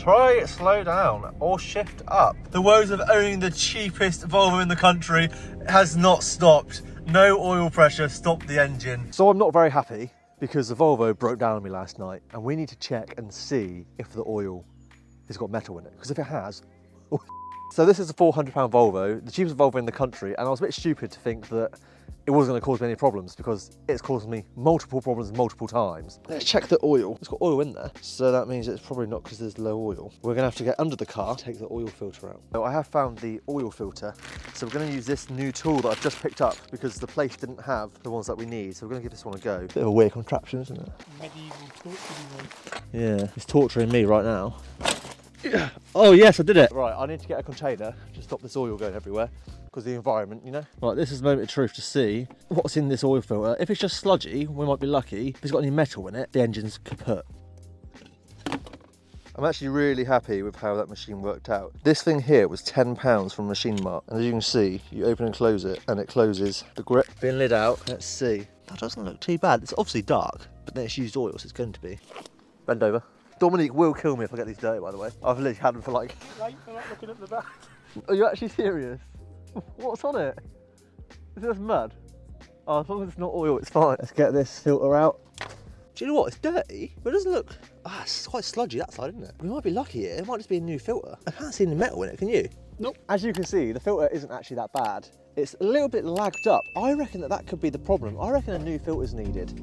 try slow down or shift up. The woes of owning the cheapest Volvo in the country has not stopped. No oil pressure stopped the engine. So I'm not very happy because the Volvo broke down on me last night and we need to check and see if the oil has got metal in it. Because if it has, so this is a £400 Volvo, the cheapest Volvo in the country, and I was a bit stupid to think that it wasn't going to cause me any problems because it's caused me multiple problems multiple times. Let's check the oil. It's got oil in there, so that means it's probably not because there's low oil. We're going to have to get under the car, take the oil filter out. So I have found the oil filter, so we're going to use this new tool that I've just picked up because the place didn't have the ones that we need, so we're going to give this one a go. Bit of a weird contraption, isn't it? Medieval torture. Yeah, it's torturing me right now. Yeah. Oh yes, I did it. Right, I need to get a container to stop this oil going everywhere because of the environment, you know. Right, this is the moment of truth to see what's in this oil filter. If it's just sludgy, we might be lucky. If it's got any metal in it, the engine's kaput. I'm actually really happy with how that machine worked out. This thing here was £10 from Machine Mart. And as you can see, you open and close it and it closes the grip. Being lid out, let's see. That doesn't look too bad. It's obviously dark, but then it's used oil, so it's going to be. Bend over. Dominique will kill me if I get these dirty, by the way. I've literally had them for like... Right, I'm not looking at the back. Are you actually serious? What's on it? Is it just mud? Oh, as long as it's not oil, it's fine. Let's get this filter out. Do you know what? It's dirty, but it doesn't look... Ah, it's quite sludgy that side, isn't it? We might be lucky here. It might just be a new filter. I can't see any metal in it, can you? Nope. As you can see, the filter isn't actually that bad. It's a little bit lagged up. I reckon that could be the problem. I reckon a new filter's needed.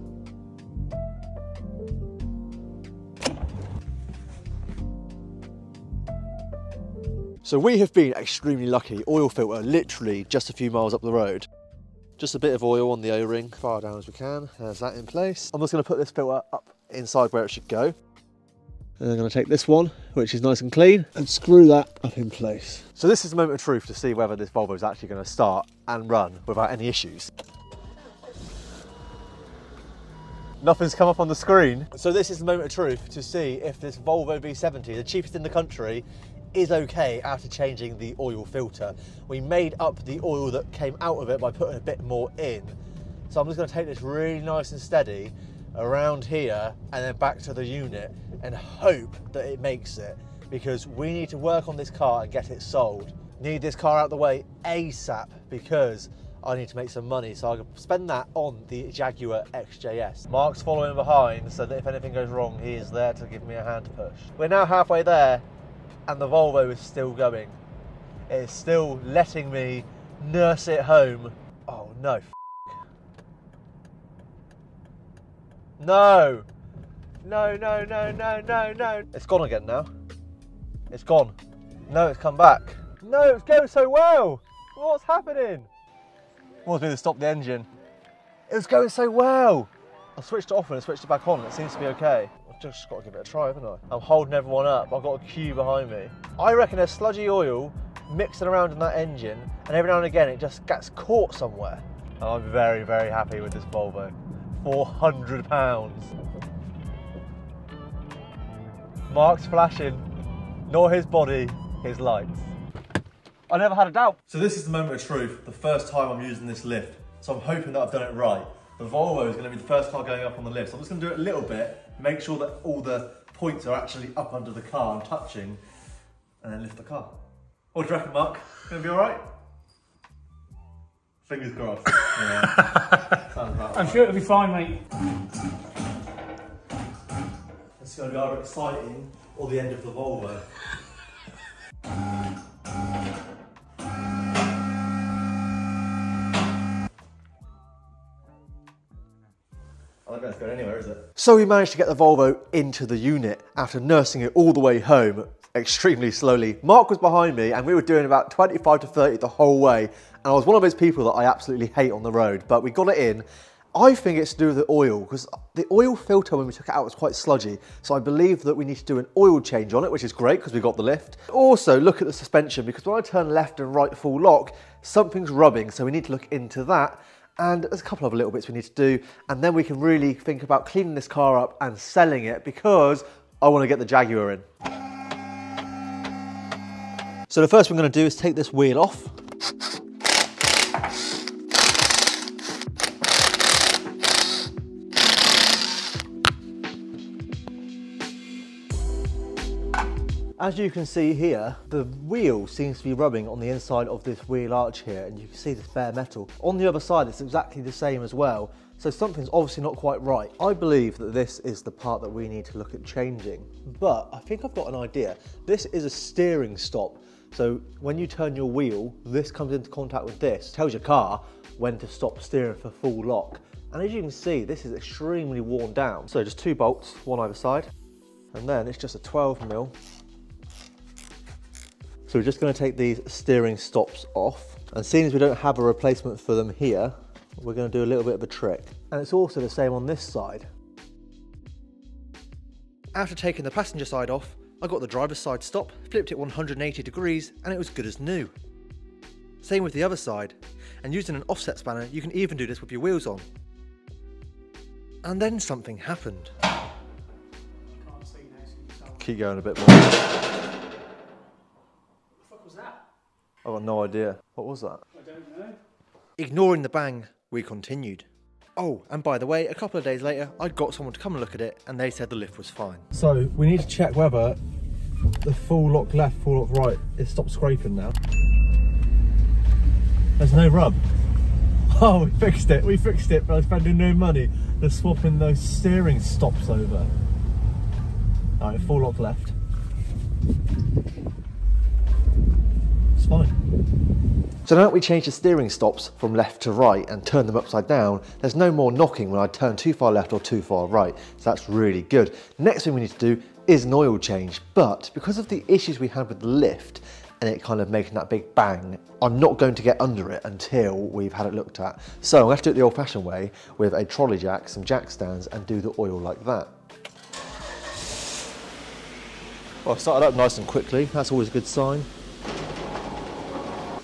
So we have been extremely lucky. Oil filter, literally just a few miles up the road. Just a bit of oil on the O-ring, far down as we can. There's that in place. I'm just going to put this filter up inside where it should go. And I'm going to take this one, which is nice and clean, and screw that up in place. So this is the moment of truth to see whether this Volvo is actually going to start and run without any issues. Nothing's come up on the screen. So this is the moment of truth to see if this Volvo V70, the cheapest in the country, is okay after changing the oil filter. We made up the oil that came out of it by putting a bit more in. So I'm just going to take this really nice and steady around here and then back to the unit and hope that it makes it, because we need to work on this car and get it sold. Need this car out of the way ASAP because I need to make some money, so I can spend that on the Jaguar XJS. Mark's following behind so that if anything goes wrong, he is there to give me a hand push. We're now halfway there and the Volvo is still going. It is still letting me nurse it home. Oh no, no. No, no, no, no, no, no. It's gone again now. It's gone. No, it's come back. No, it's going so well. What's happening? Wants me to stop the engine. It was going so well. I switched it off and I switched it back on and it seems to be okay. I've just got to give it a try, haven't I? I'm holding everyone up. I've got a queue behind me. I reckon there's sludgy oil mixing around in that engine and every now and again it just gets caught somewhere. I'm very, very happy with this Volvo. £400. Mark's flashing, not his body, his lights. I never had a doubt. So this is the moment of truth, the first time I'm using this lift. So I'm hoping that I've done it right. The Volvo is going to be the first car going up on the lift. So I'm just going to do it a little bit, make sure that all the points are actually up under the car and touching, and then lift the car. What do you reckon, Mark? Going to be all right? Fingers crossed. Yeah. Sounds about I'm sure it'll be fine, mate. It's going to be either exciting or the end of the Volvo. I don't think it's going anywhere, is it? So we managed to get the Volvo into the unit after nursing it all the way home extremely slowly. Mark was behind me and we were doing about 25 to 30 the whole way. And I was one of those people that I absolutely hate on the road, but we got it in. I think it's to do with the oil, because the oil filter when we took it out was quite sludgy. So I believe that we need to do an oil change on it, which is great because we got the lift. Also look at the suspension, because when I turn left and right full lock, something's rubbing. So we need to look into that. And there's a couple of little bits we need to do. And then we can really think about cleaning this car up and selling it, because I want to get the Jaguar in. So the first thing I'm going to do is take this wheel off. As you can see here, the wheel seems to be rubbing on the inside of this wheel arch here, and you can see this bare metal. On the other side, it's exactly the same as well. So something's obviously not quite right. I believe that this is the part that we need to look at changing, but I think I've got an idea. This is a steering stop. So when you turn your wheel, this comes into contact with this, tells your car when to stop steering for full lock. And as you can see, this is extremely worn down. So just 2 bolts, one either side, and then it's just a 12mm. So we're just going to take these steering stops off, and seeing as we don't have a replacement for them here, we're going to do a little bit of a trick. And it's also the same on this side. After taking the passenger side off, I got the driver's side stop, flipped it 180 degrees, and it was good as new. Same with the other side, and using an offset spanner, you can even do this with your wheels on. And then something happened. Keep going a bit more. What the fuck was that? I've got no idea. What was that? I don't know. Ignoring the bang, we continued. Oh, and by the way, a couple of days later, I'd got someone to come and look at it, and they said the lift was fine. So we need to check whether the full lock left, full lock right, it stopped scraping now. There's no rub. Oh, we fixed it, but I was spending no money. They're swapping those steering stops over. All right, full lock left. It's fine. So now that we changed the steering stops from left to right and turned them upside down, there's no more knocking when I turn too far left or too far right. So that's really good. Next thing we need to do is an oil change, but because of the issues we had with the lift and it kind of making that big bang, I'm not going to get under it until we've had it looked at. So I'm going to have to do it the old fashioned way with a trolley jack, some jack stands, and do the oil like that. Well, I started up nice and quickly, that's always a good sign.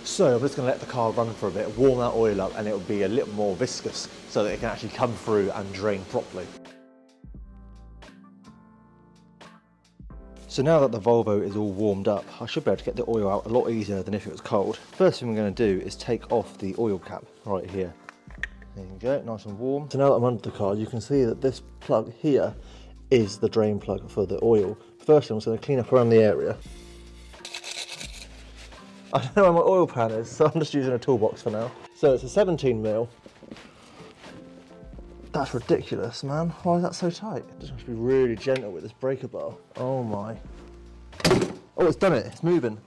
So I'm just going to let the car run for a bit, warm that oil up, and it will be a little more viscous so that it can actually come through and drain properly. So now that the Volvo is all warmed up, I should be able to get the oil out a lot easier than if it was cold. First thing we're going to do is take off the oil cap right here. There you go, nice and warm. So now that I'm under the car, you can see that this plug here is the drain plug for the oil. First I'm just going to clean up around the area. I don't know where my oil pan is, so I'm just using a toolbox for now. So it's a 17mm. That's ridiculous, man. Why is that so tight? It just has to be really gentle with this breaker bar. Oh my. Oh, it's done it, it's moving.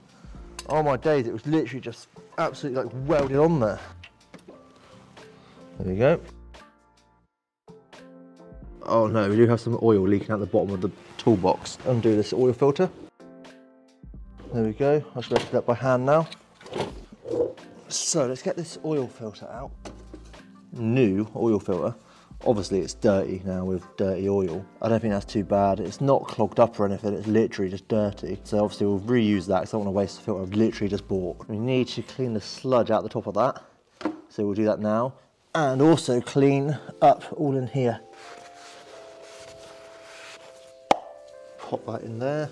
Oh my days, it was literally just absolutely like welded on there. There we go. Oh no, we do have some oil leaking out the bottom of the toolbox. Undo this oil filter. There we go, I'll just do that by hand now. So let's get this oil filter out. New oil filter. Obviously it's dirty now with dirty oil. I don't think that's too bad. It's not clogged up or anything, it's literally just dirty. So obviously we'll reuse that because I don't want to waste the filter I've literally just bought. We need to clean the sludge out the top of that. So we'll do that now. And also clean up all in here. Pop that in there.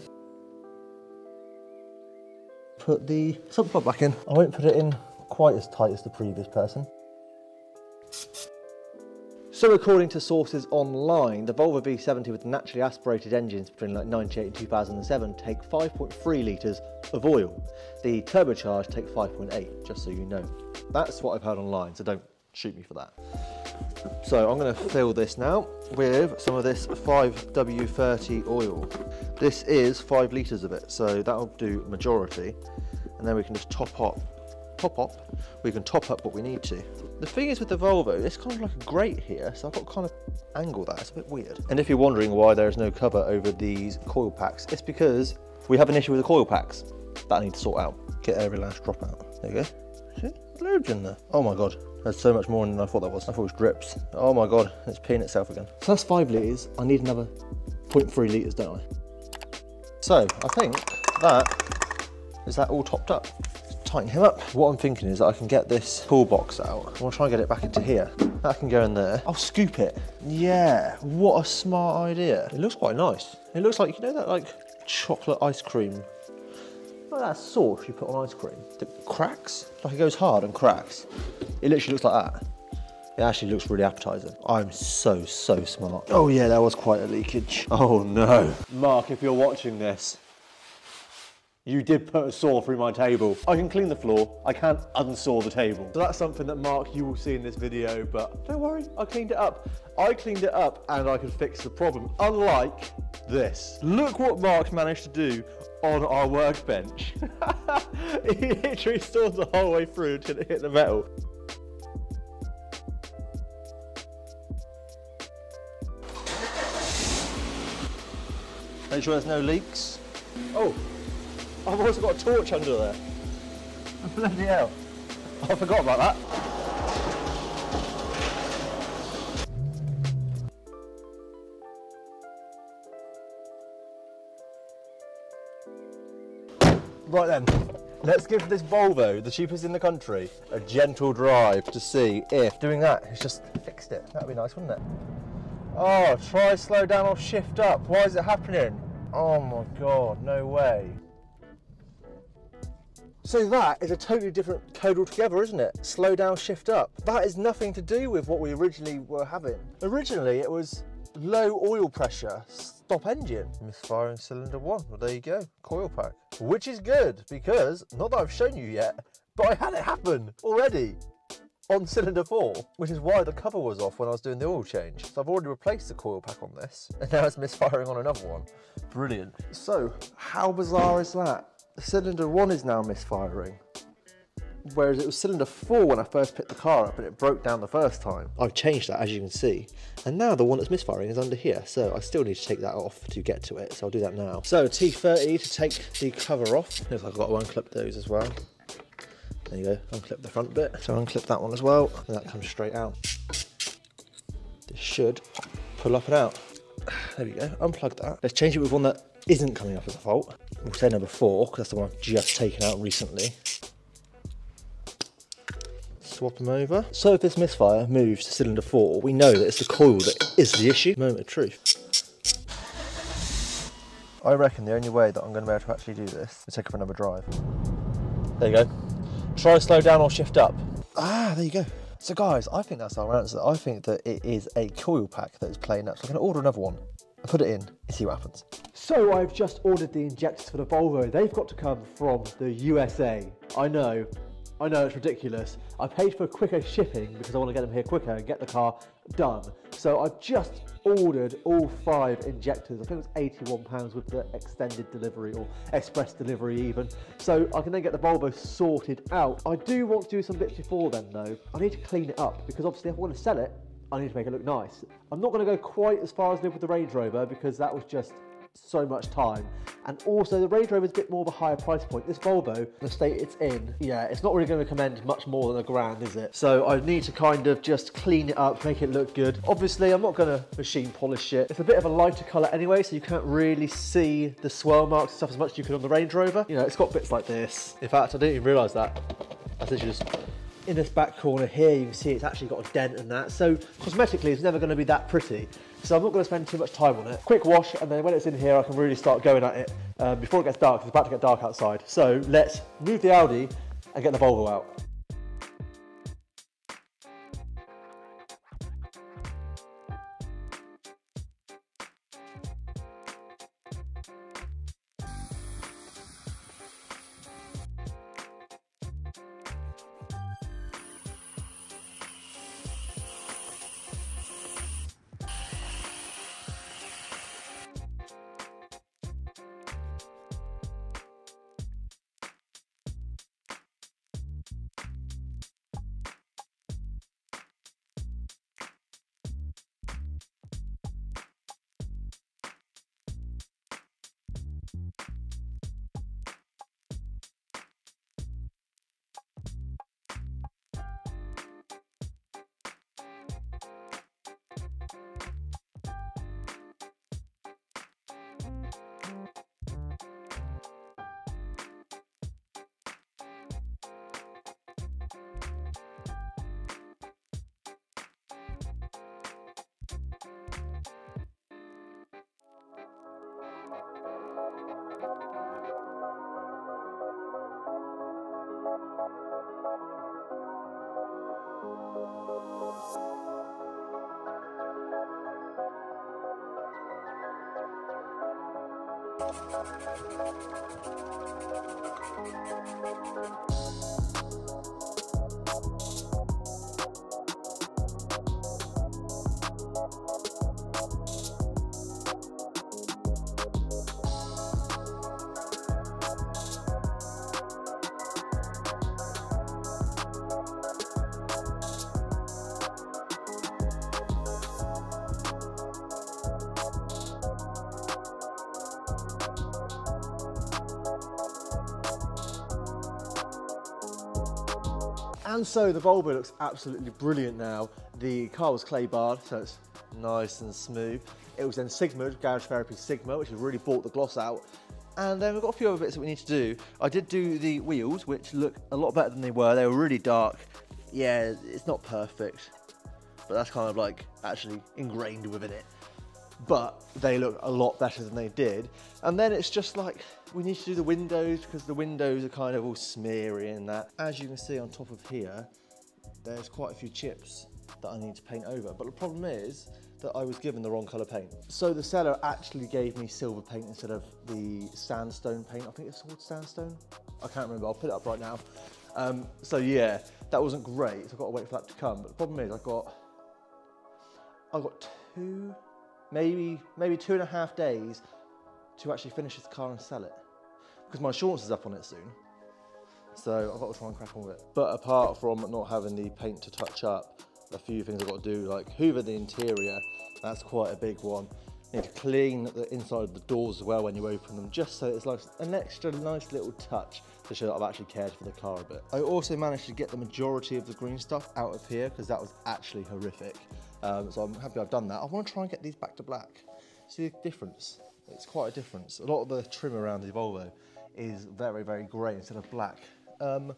Put the sump plug back in. I won't put it in quite as tight as the previous person. So according to sources online, the Volvo V70 with naturally aspirated engines between like 98 and 2007 take 5.3 litres of oil. The turbocharged take 5.8, just so you know. That's what I've heard online, so don't shoot me for that. So I'm going to fill this now with some of this 5W30 oil. This is 5 litres of it, so that'll do majority. And then we can just top up. We can top up what we need to. The thing is with the Volvo, it's kind of like a grate here, so I've got to kind of angle that. It's a bit weird. And if you're wondering why there's no cover over these coil packs, it's because we have an issue with the coil packs that I need to sort out. Get every last drop out. There you go. See? There's loads in there. Oh my god. There's so much more than I thought that was. I thought it was drips. Oh my god, it's peeing itself again. So that's 5 litres. I need another 0.3 litres, don't I? So I think that all topped up. Let's tighten him up. What I'm thinking is that I can get this toolbox out. I want to try and get it back into here. That can go in there. I'll scoop it. Yeah, what a smart idea. It looks quite nice. It looks like, you know that like chocolate ice cream, like that sauce you put on ice cream that cracks? Like it goes hard and cracks. It literally looks like that. It actually looks really appetizing. I'm so smart. Oh yeah, there was quite a leakage. Oh no. Mark, if you're watching this, You did put a saw through my table. I can clean the floor, I can't unsaw the table. So that's something that, Mark, you will see in this video, but don't worry, I cleaned it up. I cleaned it up and I can fix the problem, unlike this. Look what Mark managed to do on our workbench. He literally sawed the whole way through until it hit the metal. Make sure there's no leaks. Oh, I've also got a torch under there. Bloody hell. I forgot about that. Right then, let's give this Volvo, the cheapest in the country, a gentle drive to see if doing that has just fixed it. That'd be nice, wouldn't it? Oh, try slow down or shift up. Why is it happening? Oh my God, no way. So that is a totally different code altogether, isn't it? Slow down, shift up. That is nothing to do with what we originally were having. Originally, it was low oil pressure, stop engine. Misfiring cylinder 1, well there you go, coil pack. Which is good, because, not that I've shown you yet, but I had it happen already on cylinder 4, which is why the cover was off when I was doing the oil change. So I've already replaced the coil pack on this, and now it's misfiring on another one. Brilliant. So, how bizarre is that? Cylinder 1 is now misfiring, whereas it was cylinder 4 when I first picked the car up and it broke down the first time. I've changed that, as you can see, and now the one that's misfiring is under here, so I still need to take that off to get to it, so I'll do that now. So T30 to take the cover off. Looks like I've got to unclip those as well. There you go, unclip the front bit. So unclip that one as well, and that comes straight out. This should pull up and out. There we go, unplug that. Let's change it with one that isn't coming up as a fault. We'll say number 4, because that's the one I've just taken out recently. Swap them over. So if this misfire moves to cylinder 4, we know that it's the coil that is the issue. Moment of truth. I reckon the only way that I'm going to be able to actually do this is take up another drive. There you go. Try slow down or shift up. Ah, there you go. So guys, I think that's our answer. I think that it is a coil pack that is playing up. So I'm going to order another one and put it in and see what happens. So I've just ordered the injectors for the Volvo. They've got to come from the USA. I know it's ridiculous. I paid for quicker shipping because I want to get them here quicker and get the car done. So I've just ordered all 5 injectors. I think it was £81 with the extended delivery or express delivery even. So I can then get the Volvo sorted out. I do want to do some bits before then though. I need to clean it up because obviously if I want to sell it, I need to make it look nice. I'm not going to go quite as far as I did with the Range Rover because that was just so much time, and also the Range Rover is a bit more of a higher price point. This Volvo, the state it's in, yeah, it's not really going to commend much more than £1,000, is it? So I need to kind of just clean it up, make it look good. Obviously I'm not going to machine polish it. It's a bit of a lighter colour anyway, so you can't really see the swirl marks and stuff as much as you could on the Range Rover. You know, it's got bits like this. In fact, I didn't even realise that. That's literally just in this back corner here, you can see it's actually got a dent and that. So cosmetically, it's never going to be that pretty. So I'm not going to spend too much time on it. Quick wash, and then when it's in here, I can really start going at it before it gets dark. It's about to get dark outside. So let's move the Audi and get the Volvo out. And so the Volvo looks absolutely brilliant now. The car was clay barred, so it's nice and smooth. It was then Sigma, Garage Therapy Sigma, which has really brought the gloss out. And then we've got a few other bits that we need to do. I did do the wheels, which look a lot better than they were. They were really dark. Yeah, it's not perfect, but that's kind of like actually ingrained within it. But they look a lot better than they did. And then it's just like, we need to do the windows because the windows are kind of all smeary and that. As you can see on top of here, there's quite a few chips that I need to paint over. But the problem is that I was given the wrong colour paint. So the seller actually gave me silver paint instead of the sandstone paint. I think it's called sandstone. I can't remember, I'll put it up right now. So yeah, that wasn't great. So I've got to wait for that to come. But the problem is I've got maybe 2.5 days to actually finish this car and sell it. Because my insurance is up on it soon. So I've got to try and crack on with it. But apart from not having the paint to touch up, a few things I've got to do, like hoover the interior, that's quite a big one. You need to clean the inside of the doors as well when you open them, just so it's like an extra nice little touch to show that I've actually cared for the car a bit. I also managed to get the majority of the green stuff out of here because that was actually horrific. So I'm happy I've done that. I want to try and get these back to black. See the difference? It's quite a difference. A lot of the trim around the Volvo is very, very grey instead of black. I've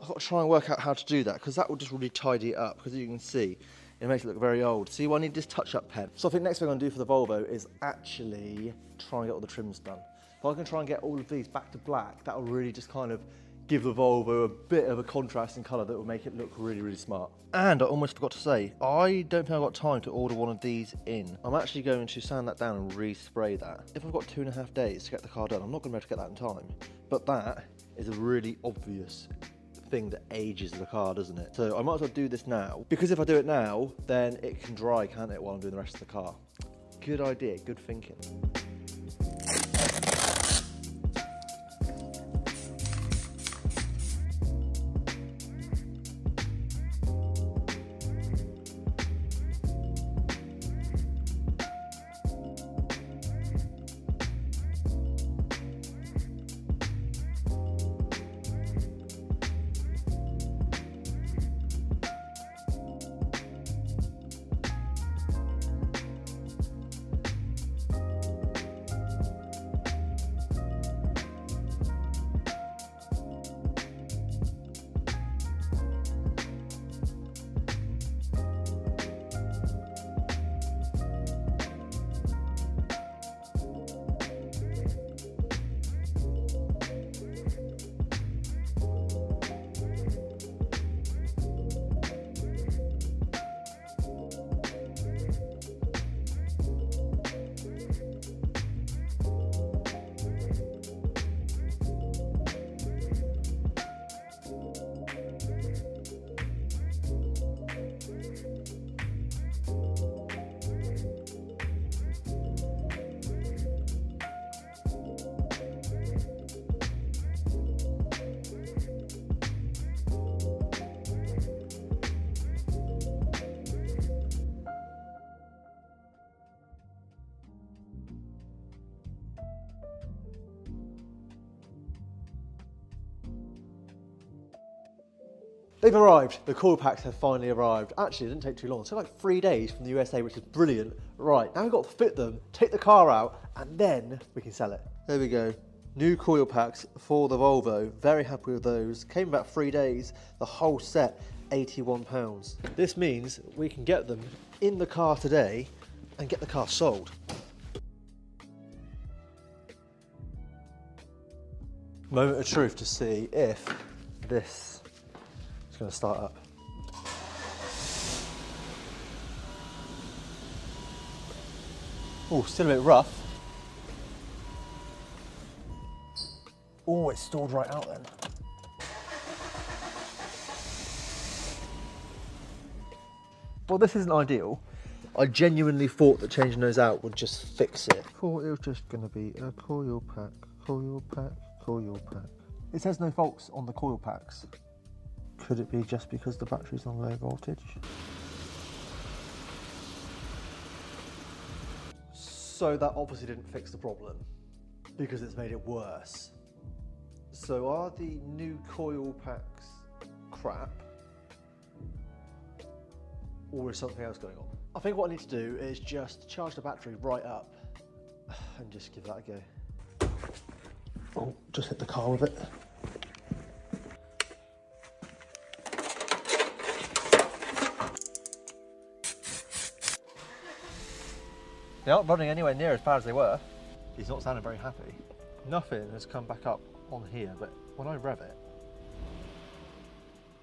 got to try and work out how to do that because that will just really tidy it up because you can see it makes it look very old. See, I need this touch-up pen. So I think next thing I'm going to do for the Volvo is actually try and get all the trims done. If I can try and get all of these back to black, that will really just kind of give the Volvo a bit of a contrast in colour that will make it look really, really smart. And I almost forgot to say, I don't think I've got time to order one of these in. I'm actually going to sand that down and respray that. If I've got 2.5 days to get the car done, I'm not going to be able to get that in time. But that is a really obvious thing that ages the car, doesn't it? So I might as well do this now, because if I do it now, then it can dry, can't it, while I'm doing the rest of the car? Good idea, good thinking. They've arrived. The coil packs have finally arrived. Actually, it didn't take too long. It took like 3 days from the USA, which is brilliant. Right, now we've got to fit them, take the car out, and then we can sell it. There we go. New coil packs for the Volvo. Very happy with those. Came about 3 days. The whole set, £81. This means we can get them in the car today and get the car sold. Moment of truth to see if this is going to start up. Oh, still a bit rough. Oh, it's stalled right out then. Well, this isn't ideal. I genuinely thought that changing those out would just fix it. Thought it was just going to be a coil pack, coil pack, coil pack. It says no faults on the coil packs. Could it be just because the battery's on low voltage? So that obviously didn't fix the problem, because it's made it worse. So are the new coil packs crap, or is something else going on? I think what I need to do is just charge the battery right up and just give that a go. Oh, just hit the car with it. They aren't running anywhere near as bad as they were. He's not sounding very happy. Nothing has come back up on here, but when I rev it,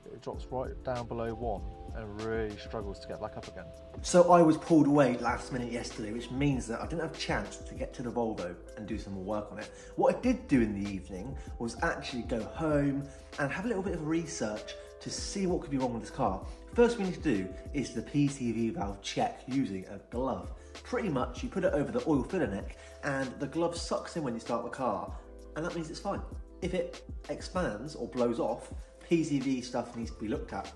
it drops right down below 1 and really struggles to get back up again. So I was pulled away last minute yesterday, which means that I didn't have a chance to get to the Volvo and do some more work on it. What I did do in the evening was actually go home and have a little bit of research to see what could be wrong with this car. First thing we need to do is the PCV valve check using a glove. Pretty much you put it over the oil filler neck and the glove sucks in when you start the car, and that means it's fine. If it expands or blows off, PCV stuff needs to be looked at.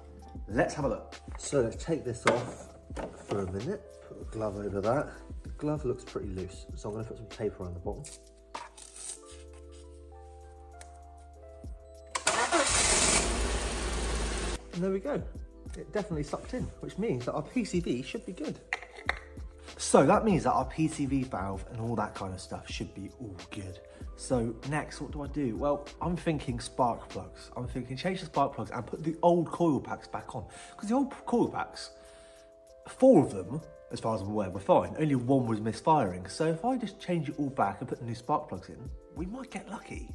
Let's have a look. So let's take this off for a minute, put the glove over that. The glove looks pretty loose, so I'm going to put some tape around the bottom. And there we go. It definitely sucked in, which means that our PCV should be good. So that means that our PCV valve and all that kind of stuff should be all good. So next, what do I do? Well, I'm thinking spark plugs. I'm thinking change the spark plugs and put the old coil packs back on. Because the old coil packs, 4 of them, as far as I'm aware, were fine. Only 1 was misfiring. So if I just change it all back and put the new spark plugs in, we might get lucky.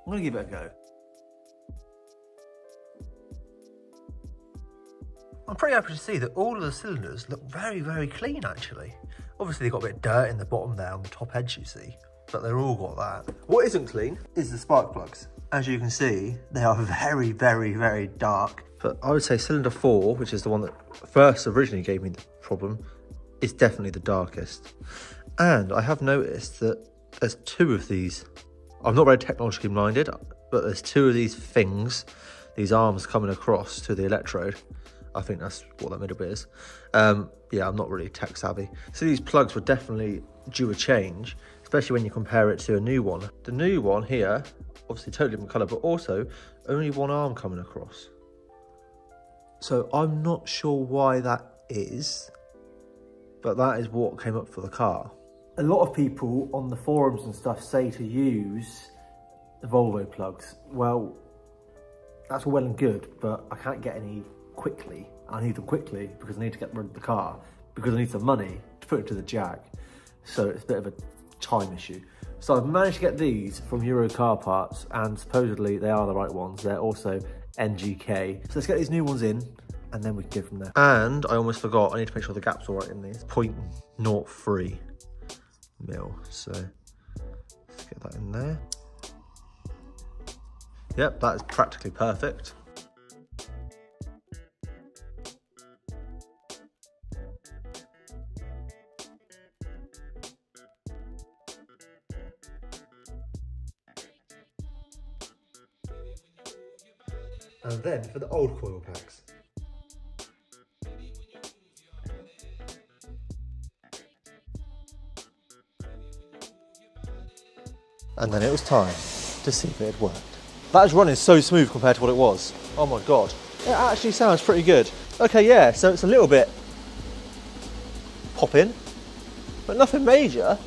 I'm gonna give it a go. I'm pretty happy to see that all of the cylinders look very, very clean actually. Obviously they've got a bit of dirt in the bottom there on the top edge you see, but they're all got that. What isn't clean is the spark plugs. As you can see, they are very, very, very dark. But I would say cylinder 4, which is the one that first originally gave me the problem, is definitely the darkest. And I have noticed that there's 2 of these. I'm not very technologically minded, but there's 2 of these things, these arms coming across to the electrode. I think that's what that middle bit is. Yeah, I'm not really tech savvy. So these plugs were definitely due a change, especially when you compare it to a new one. The new one here, obviously totally different colour, but also only 1 arm coming across. So I'm not sure why that is, but that is what came up for the car. A lot of people on the forums and stuff say to use the Volvo plugs. Well, that's all well and good, but I can't get any quickly. I need them quickly because I need to get rid of the car, because I need some money to put into the Jag. So it's a bit of a time issue. So I've managed to get these from Euro Car Parts, and supposedly they are the right ones. They're also NGK. So let's get these new ones in and then we can go from there. And I almost forgot, I need to make sure the gap's all right in these. 0.03 mil. So let's get that in there. Yep, that is practically perfect. And then for the old coil packs. And then it was time to see if it had worked. That is running so smooth compared to what it was. Oh my God. It actually sounds pretty good. Okay, yeah, so it's a little bit popping, but nothing major.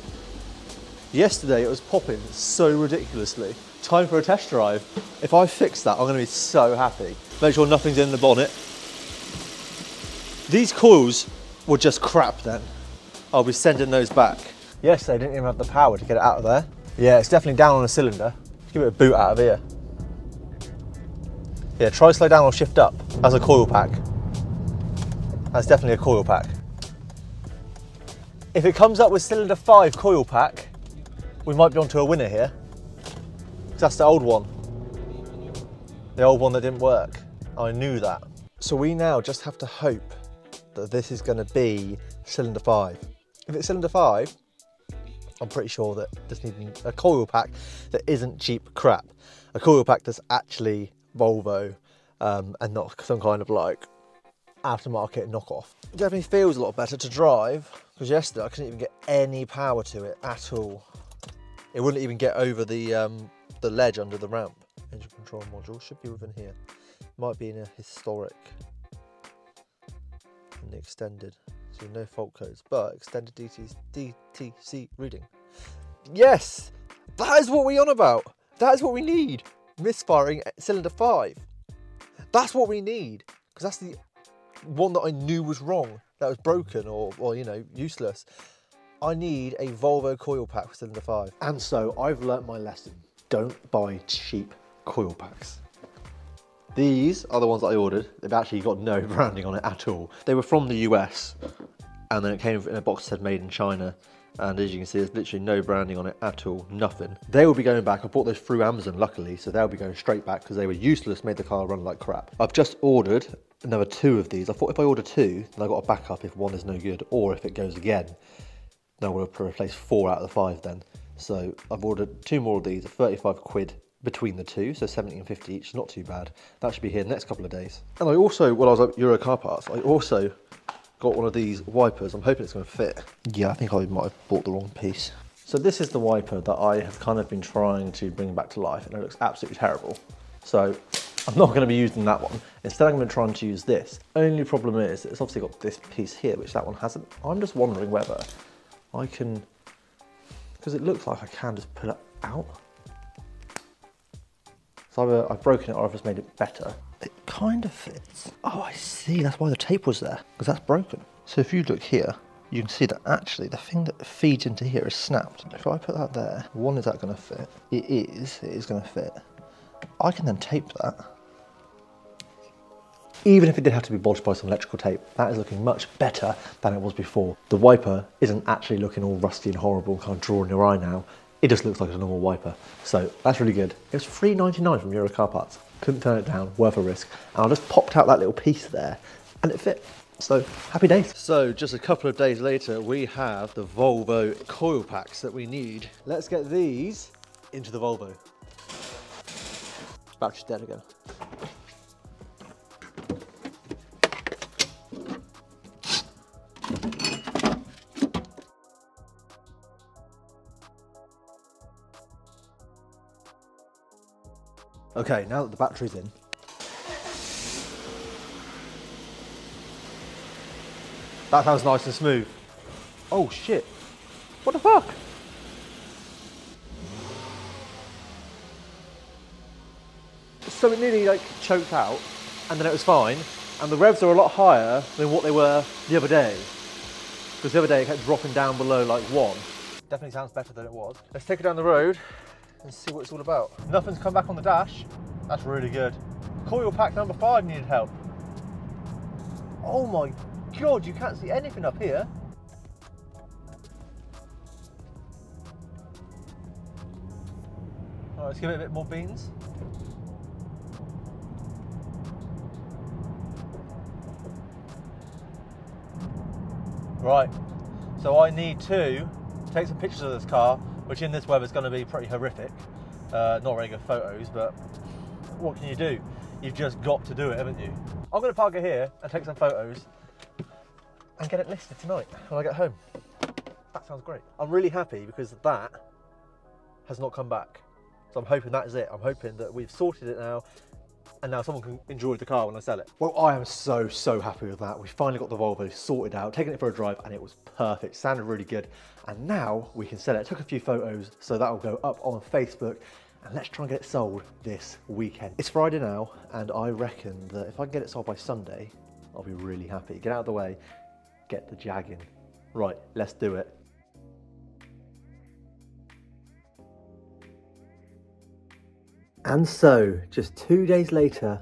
Yesterday it was popping so ridiculously. Time for a test drive. If I fix that, I'm going to be so happy. Make sure nothing's in the bonnet. These coils were just crap then. I'll be sending those back. Yes, they didn't even have the power to get it out of there. Yeah, it's definitely down on a cylinder. Let's give it a boot out of here. Yeah, try slow down or shift up. That's a coil pack. That's definitely a coil pack. If it comes up with cylinder 5 coil pack, we might be onto a winner here. That's the old one. The old one that didn't work. I knew that. So we now just have to hope that this is going to be cylinder 5. If it's cylinder 5, I'm pretty sure that this needs a coil pack that isn't cheap crap. A coil pack that's actually Volvo and not some kind of like aftermarket knockoff. It definitely feels a lot better to drive, because yesterday I couldn't even get any power to it at all. It wouldn't even get over the ledge under the ramp. Engine control module should be within here. Might be in a historic. And the extended, so no fault codes, but extended DTC reading. Yes, that is what we're on about. That is what we need. Misfiring cylinder 5. That's what we need, because that's the one that I knew was wrong, that was broken or you know, useless. I need a Volvo coil pack for cylinder 5. And so I've learnt my lesson. Don't buy cheap coil packs. These are the ones that I ordered. They've actually got no branding on it at all. They were from the US, and then it came in a box that said made in China. And as you can see, there's literally no branding on it at all, nothing. They will be going back. I bought those through Amazon, luckily, so they'll be going straight back because they were useless, made the car run like crap. I've just ordered another 2 of these. I thought if I order 2, then I got a backup if one is no good, or if it goes again, then I'm going to replace 4 out of the 5 then. So I've ordered 2 more of these, 35 quid between the 2, so 70 and 50 each, not too bad. That should be here the next couple of days. And I also, while I was at Euro Car Parts, I also got one of these wipers. I'm hoping it's going to fit. Yeah, I think I might have bought the wrong piece. So this is the wiper that I have kind of been trying to bring back to life, and it looks absolutely terrible. So I'm not going to be using that one. Instead, I'm going to try and use this. Only problem is it's obviously got this piece here, which that one hasn't. I'm just wondering whether I can, because it looks like I can just pull it out. So either I've broken it or I've just made it better. It kind of fits. Oh, I see, that's why the tape was there, because that's broken. So if you look here, you can see that actually the thing that feeds into here is snapped. If I put that there, one, is that going to fit? It is going to fit. I can then tape that. Even if it did have to be bodged by some electrical tape, that is looking much better than it was before. The wiper isn't actually looking all rusty and horrible and kind of drawing your eye now. It just looks like a normal wiper. So that's really good. It was £3.99 from Euro Car Parts. Couldn't turn it down, worth a risk. And I just popped out that little piece there and it fit. So happy days. So just a couple of days later, we have the Volvo coil packs that we need. Let's get these into the Volvo. Battery's dead again. Okay, now that the battery's in, that sounds nice and smooth. Oh shit, what the fuck? So it nearly like choked out, and then it was fine, and the revs are a lot higher than what they were the other day, because the other day it kept dropping down below like 1. Definitely sounds better than it was. Let's take it down the road and see what it's all about. Nothing's come back on the dash. That's really good. Coil pack number 5 needed help. Oh my God, you can't see anything up here. All right, let's give it a bit more beans. Right, so I need to take some pictures of this car, which in this weather is going to be pretty horrific. Not very good photos, but what can you do? You've just got to do it, haven't you? I'm going to park it here and take some photos and get it listed tonight when I get home. That sounds great. I'm really happy because that has not come back. So I'm hoping that is it. I'm hoping that we've sorted it now, and now someone can enjoy the car when I sell it. Well, I am so happy with that. We finally got the Volvo sorted out, taken it for a drive, and it was perfect. Sounded really good. And now we can sell it. Took a few photos, so that will go up on Facebook. And let's try and get it sold this weekend. It's Friday now, and I reckon that if I can get it sold by Sunday, I'll be really happy. Get out of the way, get the Jag in. Right, let's do it. And so, just 2 days later,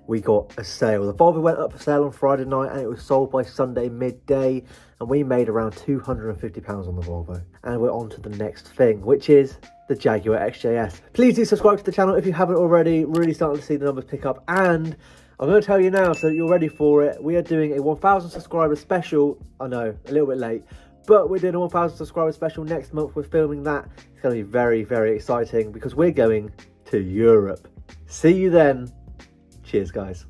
we got a sale. The Volvo went up for sale on Friday night and it was sold by Sunday midday, and we made around £250 on the Volvo. And we're on to the next thing, which is the Jaguar XJS. Please do subscribe to the channel if you haven't already. Really starting to see the numbers pick up, and I'm going to tell you now so that you're ready for it. We are doing a 1,000 subscriber special. I know, a little bit late, but we're doing a 1,000 subscriber special next month. We're filming that. It's going to be very exciting because we're going to Europe. See you then. Cheers, guys.